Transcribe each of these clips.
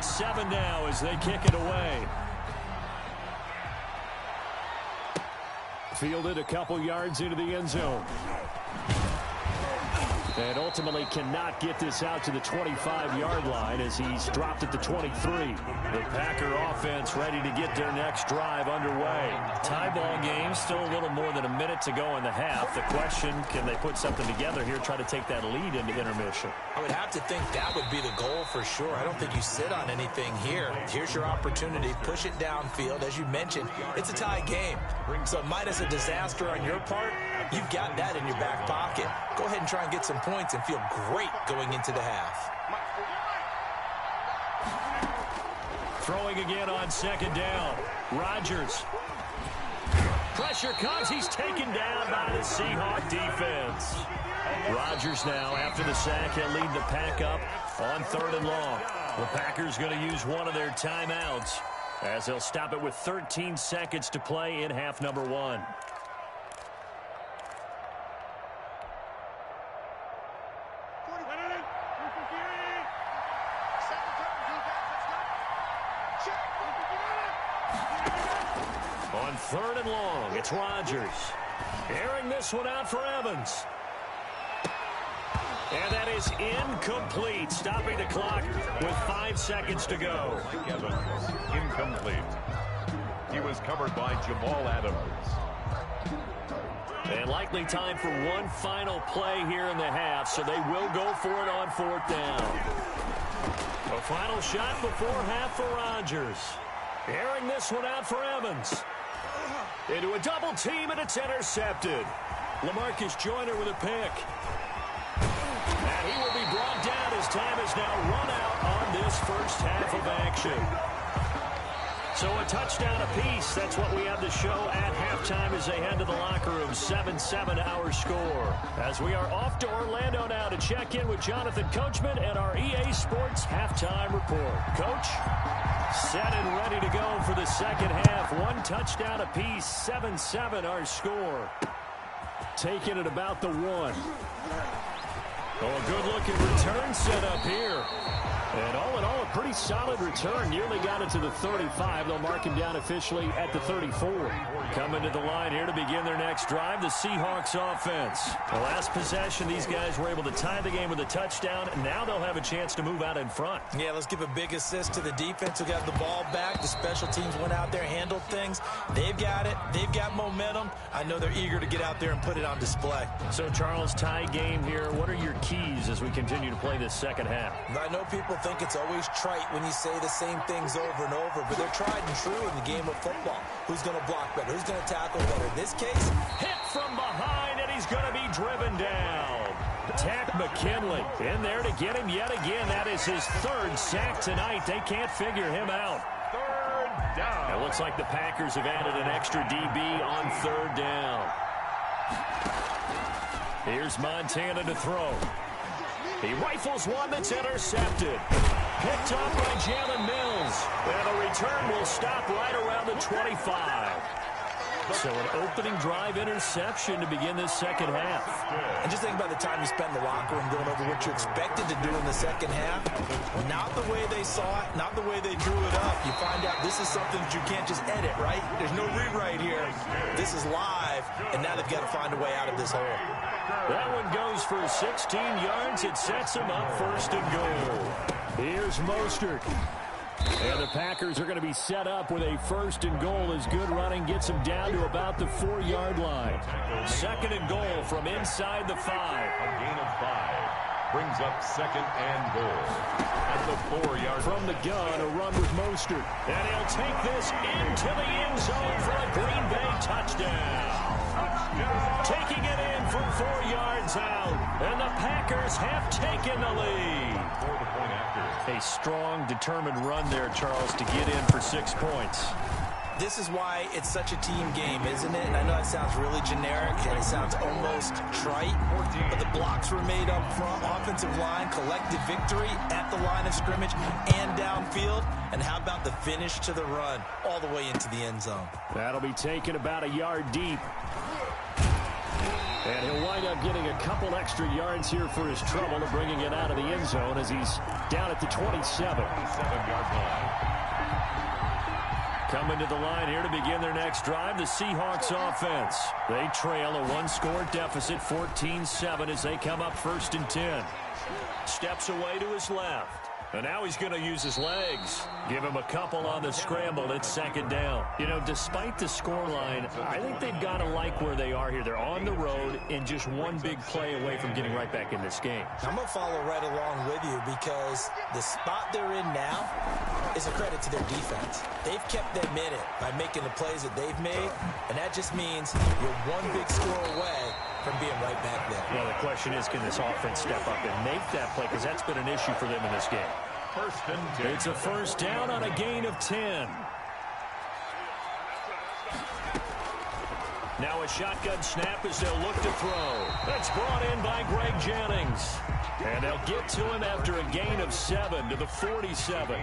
and 7 now as they kick it away. Fielded a couple yards into the end zone. And ultimately cannot get this out to the 25-yard line as he's dropped at the 23. The Packer offense ready to get their next drive underway. Tie ball game, still a little more than a minute to go in the half. The question, can they put something together here, try to take that lead into intermission? I would have to think that would be the goal for sure. I don't think you sit on anything here. Here's your opportunity. Push it downfield. As you mentioned, it's a tie game. So minus a disaster on your part, you've got that in your back pocket. Go ahead and try and get some points and feel great going into the half. Throwing again on second down. Rodgers. Pressure comes. He's taken down by the Seahawk defense. Rodgers now, after the sack, he'll lead the pack up on 3rd and long. The Packers going to use one of their timeouts as they'll stop it with 13 seconds to play in half number 1. On 3rd and long, it's Rodgers. Airing this one out for Evans. And that is incomplete, stopping the clock with 5 seconds to go. Evans, incomplete. He was covered by Jamal Adams. And likely time for one final play here in the half, so they will go for it on 4th down. A final shot before half for Rodgers. Airing this one out for Evans. Into a double team, and it's intercepted. LaMarcus Joyner with a pick. And he will be brought down as time is now run out on this first half of action. So a touchdown apiece. That's what we have to show at halftime as they head to the locker room. 7-7 our score. As we are off to Orlando now to check in with Jonathan Coachman and our EA Sports halftime report. Coach? Set and ready to go for the second half. One touchdown apiece. 7-7 our score. Taking it about the 1. Oh, a good-looking return set up here. And all in all, a pretty solid return. Nearly got it to the 35. They'll mark him down officially at the 34. Coming to the line here to begin their next drive, the Seahawks offense. The last possession, these guys were able to tie the game with a touchdown, and now they'll have a chance to move out in front. Yeah, let's give a big assist to the defense who got the ball back. The special teams went out there, handled things. They've got it. They've got momentum. I know they're eager to get out there and put it on display. So, Charles, tie game here. What are your keys as we continue to play this second half? I know people think it's always trite when you say the same things over and over, but they're tried and true in the game of football. Who's going to block better? Who's going to tackle better? In this case, hit from behind, and he's going to be driven down. Tack McKinley in there to get him yet again. That is his 3rd sack tonight. They can't figure him out. 3rd down. It looks like the Packers have added an extra DB on 3rd down. Here's Montana to throw. He rifles one that's intercepted. Picked up by Jalen Mills. And the return will stop right around the 25. So an opening drive interception to begin this second half. And just think about the time you spent in the locker room going over what you expected to do in the second half. Not the way they saw it, not the way they drew it up. You find out this is something that you can't just edit, right? There's no rewrite here. This is live, and now they've got to find a way out of this hole. That one goes for 16 yards. It sets them up 1st and goal. Here's Mostert. And the Packers are going to be set up with a 1st and goal as good running gets them down to about the 4-yard line. 2nd and goal from inside the 5. A gain of 5 brings up 2nd and goal at the 4-yard. From the gun, a run with Mostert. And he'll take this into the end zone for a Green Bay touchdown. Taking it in from 4 yards out. And the Packers have taken the lead. A strong, determined run there, Charles, to get in for 6 points. This is why it's such a team game, isn't it? And I know that sounds really generic, and it sounds almost trite, but the blocks were made up front, offensive line, collective victory at the line of scrimmage and downfield. And how about the finish to the run all the way into the end zone? That'll be taken about a yard deep. And he'll wind up getting a couple extra yards here for his trouble of bringing it out of the end zone as he's down at the 27. 27-yard line. Coming to the line here to begin their next drive, the Seahawks offense. They trail a one-score deficit, 14-7, as they come up 1st and 10. Steps away to his left. And now he's going to use his legs. Give him a couple on the scramble. It's 2nd down. You know, despite the scoreline, I think they've got to like where they are here. They're on the road and just one big play away from getting right back in this game. I'm going to follow right along with you because the spot they're in now is a credit to their defense. They've kept them in it by making the plays that they've made, and that just means you're one big score away from being right back there. Well, the question is, can this offense step up and make that play? Because that's been an issue for them in this game. 1st and 10. It's a 1st down on a gain of 10. Now a shotgun snap as they'll look to throw. That's brought in by Greg Jennings. And they'll get to him after a gain of 7 to the 47.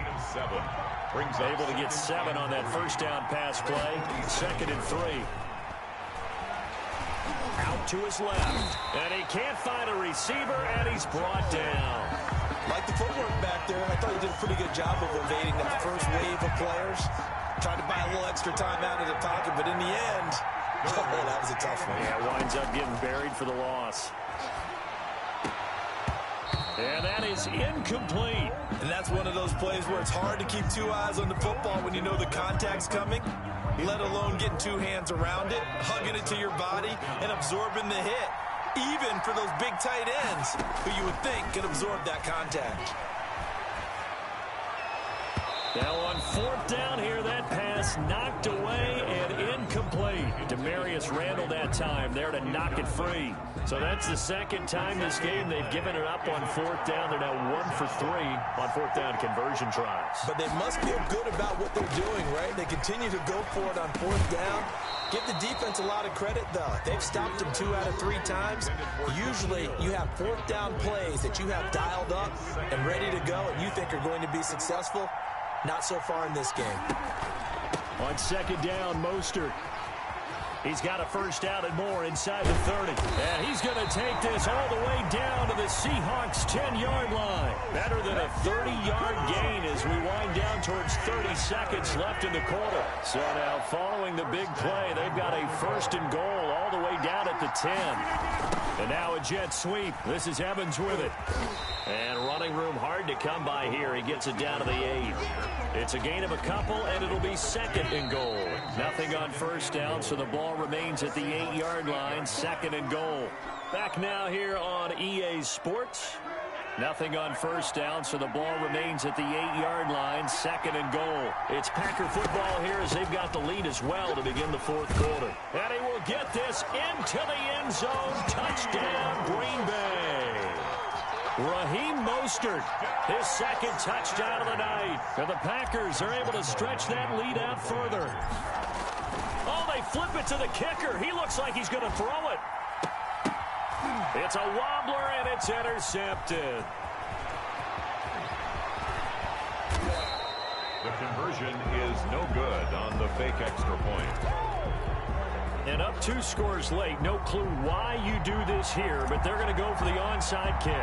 Able to get 7 on that 1st down pass play. 2nd and 3. Out to his left. And he can't find a receiver, and he's brought down. Like the footwork back there, I thought he did a pretty good job of evading that first wave of players. Tried to buy a little extra time out of the pocket, but in the end, that was a tough one. Yeah, winds up getting buried for the loss. And that is incomplete. And that's one of those plays where it's hard to keep 2 eyes on the football when you know the contact's coming, let alone getting 2 hands around it, hugging it to your body, and absorbing the hit. Even for those big tight ends who you would think could absorb that contact. Now on 4th down here, that pass knocked away and incomplete. Demarius Randall that time there to knock it free. So that's the 2nd time this game they've given it up on 4th down. They're now 1 for 3 on 4th down conversion tries. But they must feel good about what they're doing, right? They continue to go for it on 4th down. Give the defense a lot of credit, though. They've stopped them 2 out of 3 times. Usually, you have 4th down plays that you have dialed up and ready to go and you think are going to be successful. Not so far in this game. On 2nd down, Mostert. He's got a 1st down and more inside the 30. And he's going to take this all the way down to the Seahawks' 10-yard line. Better than a 30-yard gain as we wind down towards 30 seconds left in the quarter. So now, following the big play, they've got a 1st and goal all the way down at the 10. And now a jet sweep. This is Evans with it. And running room hard to come by here. He gets it down to the 8. It's a gain of a couple, and it'll be 2nd and goal. Nothing on 1st down, so the ball remains at the 8-yard line. 2nd and goal. Back now here on EA Sports. Nothing on 1st down, so the ball remains at the 8-yard line. 2nd and goal. It's Packer football here as they've got the lead as well to begin the 4th quarter. And he will get this into the end zone. Touchdown, Green Bay. Raheem Mostert, his 2nd touchdown of the night. And the Packers are able to stretch that lead out further. Oh, they flip it to the kicker. He looks like he's going to throw it. It's a wobbler, and it's intercepted. The conversion is no good on the fake extra point. And up 2 scores late. No clue why you do this here, but they're going to go for the onside kick.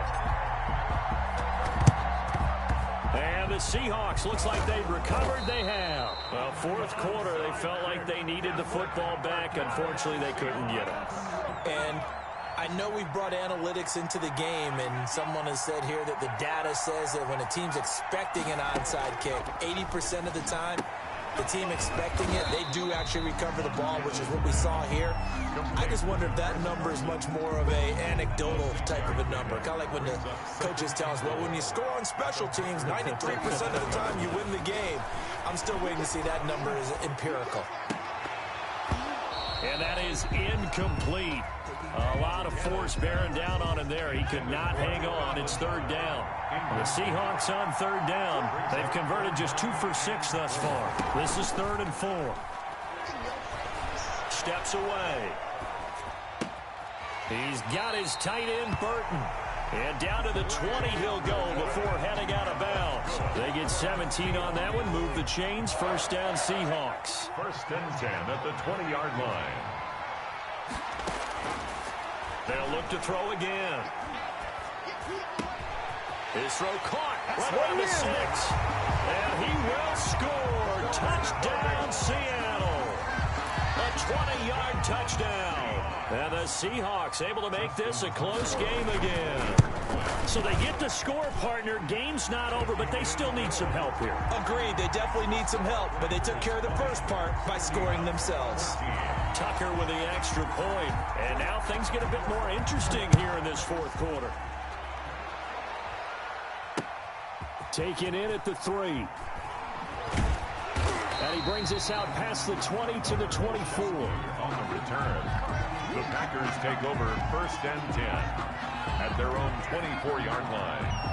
And the Seahawks, looks like they've recovered. They have. Well, 4th quarter, they felt like they needed the football back. Unfortunately, they couldn't get it. And I know we've brought analytics into the game, and someone has said here that the data says that when a team's expecting an onside kick, 80% of the time, the team expecting it, they do actually recover the ball, which is what we saw here. I just wonder if that number is much more of a anecdotal type of a number. Kind of like when the coaches tell us, well, when you score on special teams, 93% of the time you win the game. I'm still waiting to see that number is empirical. And that is incomplete. A lot of force bearing down on him there. He could not hang on. It's 3rd down. The Seahawks on 3rd down. They've converted just 2 for 6 thus far. This is 3rd and 4. Steps away. He's got his tight end, Burton. And down to the 20 he'll go before heading out of bounds. They get 17 on that one. Move the chains. 1st down, Seahawks. 1st and 10 at the 20-yard line. They'll look to throw again. His throw caught right around the 6. And he will score. Touchdown, touchdown, Seattle. A 20-yard touchdown. And the Seahawks able to make this a close game again. So they get the score, partner. Game's not over, but they still need some help here. Agreed. They definitely need some help, but they took care of the first part by scoring themselves. Tucker with the extra point. And now things get a bit more interesting here in this fourth quarter. Taken in at the 3. And he brings us out past the 20 to the 24. On the return, the Packers take over 1st and 10 at their own 24-yard line.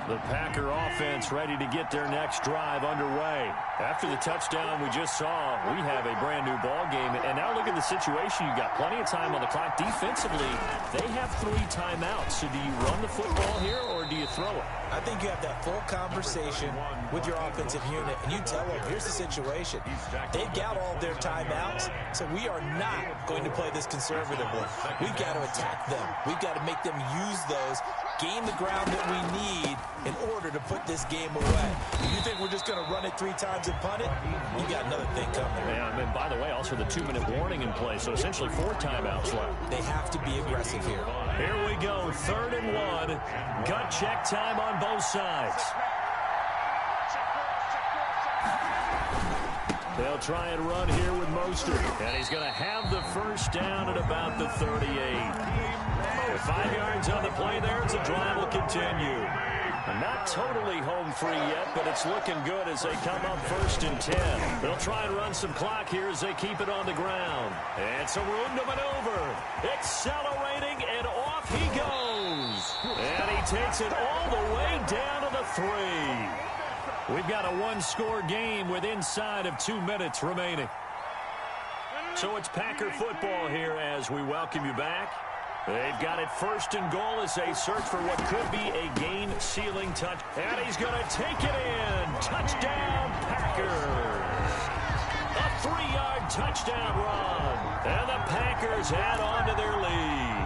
The Packer offense ready to get their next drive underway. After the touchdown we just saw, we have a brand new ball game. And now look at the situation. You've got plenty of time on the clock. Defensively, they have 3 timeouts. So do you run the football here or do you throw it? I think you have that full conversation with your offensive unit, and you tell them, here's the situation. They've got all their timeouts, so we are not going to play this conservatively. We've got to attack them. We've got to make them use those, gain the ground that we need in order to put this game away. If you think we're just going to run it 3 times and punt it, you got another thing coming. Yeah, and by the way, also the 2-minute warning in play, so essentially 4 timeouts left. They have to be aggressive here. Here we go, 3rd and 1. Gut check time on both sides. They'll try and run here with Mostert. And he's going to have the first down at about the 38. With 5 yards on the play there, as the drive will continue. Not totally home free yet, but it's looking good as they come up 1st and 10. They'll try and run some clock here as they keep it on the ground. And some room to maneuver. Accelerating, and off he goes. And he takes it all the way down to the 3. We've got a 1-score game with inside of 2 minutes remaining. So it's Packer football here as we welcome you back. They've got it 1st and goal as they search for what could be a game-sealing touch. And he's going to take it in. Touchdown, Packers. A 3-yard touchdown run. And the Packers add on to their lead.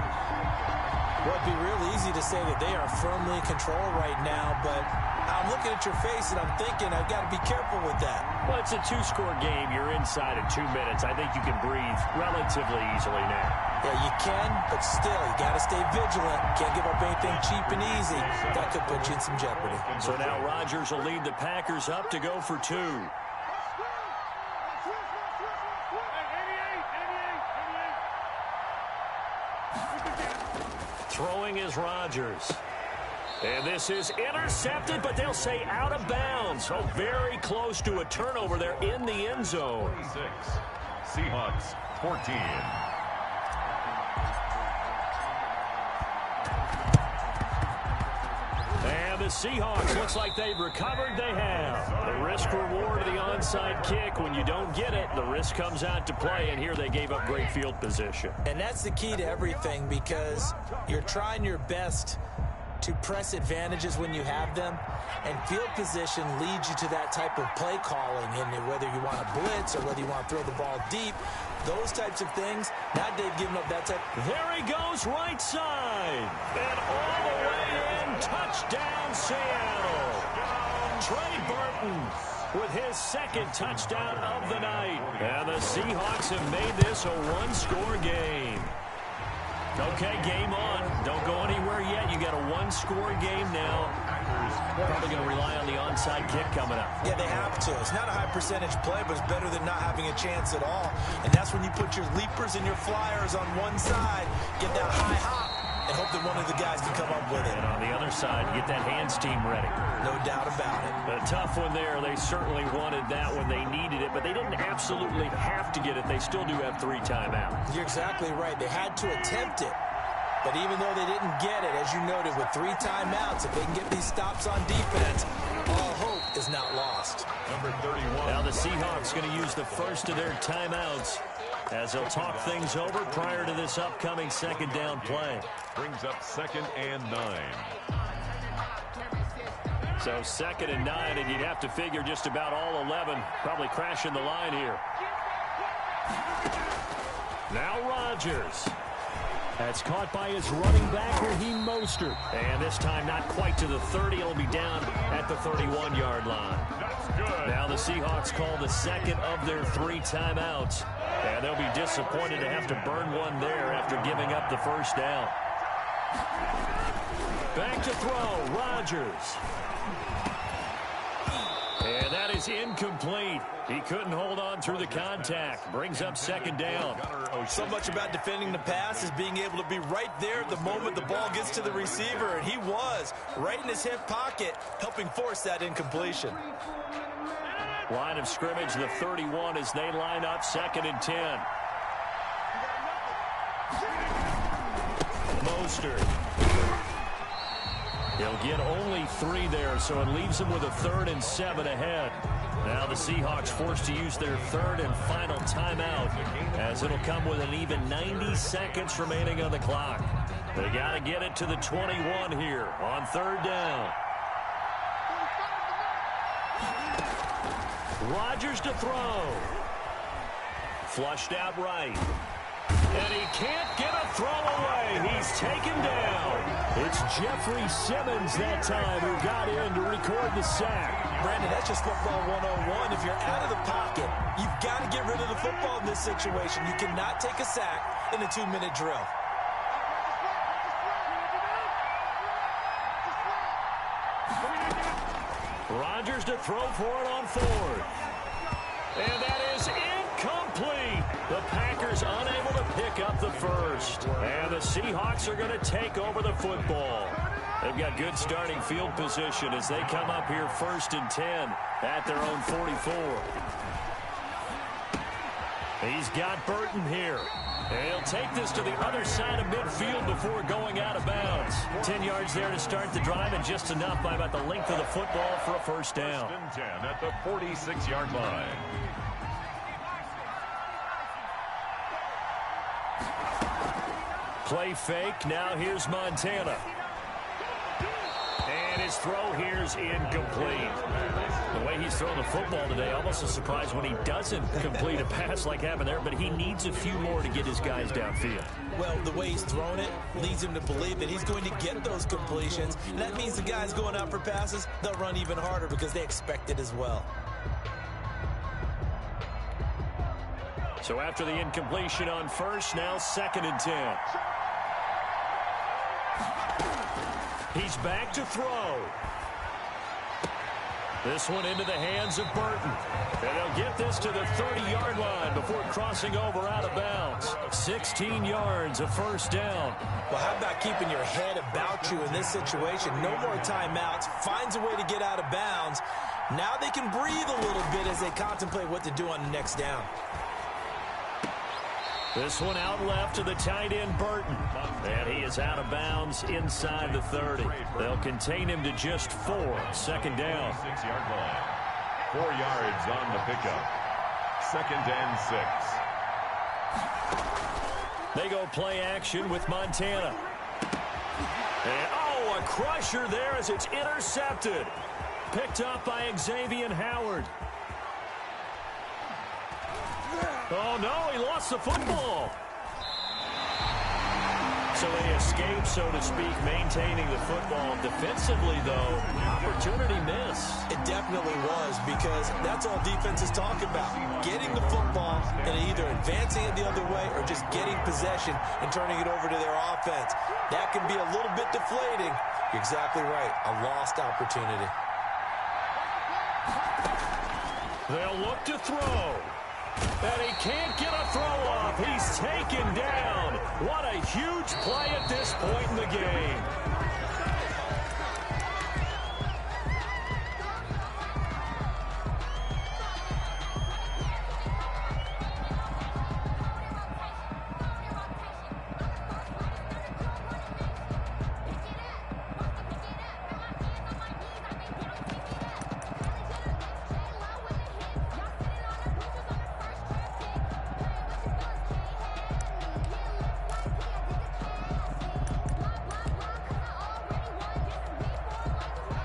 Well, it'd be real easy to say that they are firmly in control right now, but I'm looking at your face and I'm thinking I've got to be careful with that. Well, it's a 2-score game. You're inside of 2 minutes. I think you can breathe relatively easily now. Yeah, you can, but still, you got to stay vigilant. Can't give up anything cheap and easy. That could put you in some jeopardy. So now Rodgers will lead the Packers up to go for 2. Throwing is Rodgers. And this is intercepted, but they'll say out of bounds. So very close to a turnover there in the end zone. 6, Seahawks 14. And the Seahawks, looks like they've recovered. They have. The risk-reward of the onside kick. When you don't get it, the risk comes out to play, and here they gave up great field position. And that's the key to everything, because you're trying your best to press advantages when you have them, and field position leads you to that type of play calling, and whether you want to blitz or whether you want to throw the ball deep, those types of things. Now they've given up that type. There he goes, right side, and all the way in. Touchdown, Seattle. Trey Burton with his 2nd touchdown of the night, and the Seahawks have made this a 1-score game. Okay, game on. Don't go anywhere yet. You got a 1-score game now. Probably going to rely on the onside kick coming up. Yeah, they have to. It's not a high percentage play, but it's better than not having a chance at all. And that's when you put your leapers and your flyers on one side, get that high hop, and hope that one of the guys can come up with it. And on the other side, get that hands team ready. No doubt about it. A tough one there. They certainly wanted that when they needed it, but they didn't absolutely have to get it. They still do have 3 timeouts. You're exactly right. They had to attempt it. But even though they didn't get it, as you noted, with 3 timeouts, if they can get these stops on defense, all hope is not lost. Number 31. Now the Seahawks going to use the first of their timeouts as they'll talk things over prior to this upcoming 2nd down play. Brings up 2nd and 9. So 2nd and 9, and you'd have to figure just about all 11 probably crashing the line here. Now Rodgers. That's caught by his running back, Raheem Mostert. And this time not quite to the 30. It'll be down at the 31-yard line. That's good. Now the Seahawks call the second of their 3 timeouts. And they'll be disappointed to have to burn one there after giving up the first down. Back to throw, Rodgers. And that is incomplete. He couldn't hold on through the contact. Brings up second down. So much about defending the pass is being able to be right there at the moment the ball gets to the receiver. And he was right in his hip pocket, helping force that incompletion. Line of scrimmage, the 31 as they line up 2nd and 10. Mostert. He'll get only 3 there, so it leaves him with a 3rd and 7 ahead. Now the Seahawks forced to use their 3rd and final timeout, as it'll come with an even 90 seconds remaining on the clock. They got to get it to the 21 here on 3rd down. Rodgers to throw. Flushed out right. And he can't get a throw away. He's taken down. It's Jeffrey Simmons that time who got in to record the sack. Brandon, that's just football 101. If you're out of the pocket, you've got to get rid of the football in this situation. You cannot take a sack in a 2-minute drill. Rodgers to throw for it on 4th. And that is incomplete. The Packers unable to pick up the first. And the Seahawks are going to take over the football. They've got good starting field position as they come up here 1st and 10 at their own 44. He's got Burton here. And he'll take this to the other side of midfield before going out of bounds. 10 yards there to start the drive, and just enough by about the length of the football for a first down. 1st and 10 at the 46-yard line. Play fake. Now here's Montana. And his throw here's incomplete. The way he's throwing the football today, almost a surprise when he doesn't complete a pass like happened there, but he needs a few more to get his guys downfield. Well, the way he's thrown it leads him to believe that he's going to get those completions. And that means the guys going out for passes, they'll run even harder because they expect it as well. So after the incompletion on 1st, now 2nd and 10. He's back to throw. This one into the hands of Burton. And they'll get this to the 30-yard line before crossing over out of bounds. 16 yards, a first down. Well, how about keeping your head about you in this situation? No more timeouts. Finds a way to get out of bounds. Now they can breathe a little bit as they contemplate what to do on the next down. This one out left to the tight end, Burton. And he is out of bounds inside the 30. They'll contain him to just 4. 2nd down. 6-yard line. 4 yards on the pickup. 2nd and 6. They go play action with Montana. And, oh, a crusher there as it's intercepted. Picked up by Xavier Howard. Oh, no, he lost the football. So they escape, so to speak, maintaining the football. Defensively, though, opportunity miss. It definitely was, because that's all defense is talking about. Getting the football and either advancing it the other way or just getting possession and turning it over to their offense. That can be a little bit deflating. You're exactly right. A lost opportunity. They'll look to throw. And he can't get a throw off. He's taken down. What a huge play at this point in the game.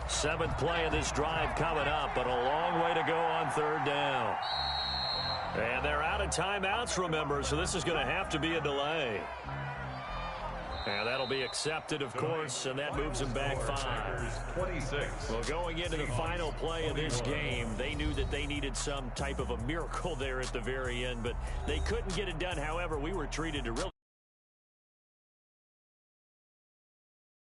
Seventh play of this drive coming up, but a long way to go on 3rd down. And they're out of timeouts, remember, so this is going to have to be a delay. And that'll be accepted, of course, and that moves them back 5. 26. Well, going into the final play of this game, they knew that they needed some type of a miracle there at the very end, but they couldn't get it done. However, we were treated to really